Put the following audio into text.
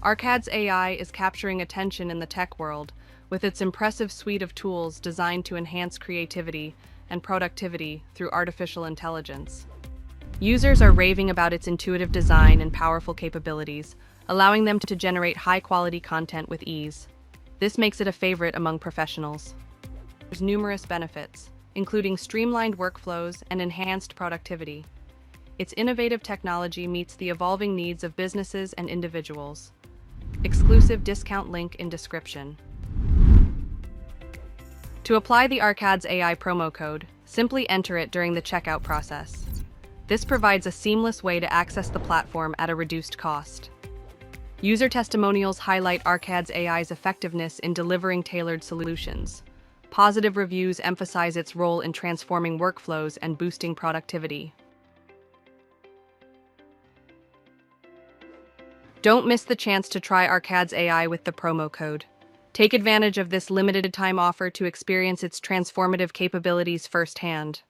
Arcade's AI is capturing attention in the tech world with its impressive suite of tools designed to enhance creativity and productivity through artificial intelligence. Users are raving about its intuitive design and powerful capabilities, allowing them to generate high-quality content with ease. This makes it a favorite among professionals. There's numerous benefits, including streamlined workflows and enhanced productivity. Its innovative technology meets the evolving needs of businesses and individuals. Exclusive discount link in description. To apply the Arcade's AI promo code, simply enter it during the checkout process. This provides a seamless way to access the platform at a reduced cost. User testimonials highlight Arcade's AI's effectiveness in delivering tailored solutions. Positive reviews emphasize its role in transforming workflows and boosting productivity. Don't miss the chance to try Arcade's AI with the promo code. Take advantage of this limited-time offer to experience its transformative capabilities firsthand.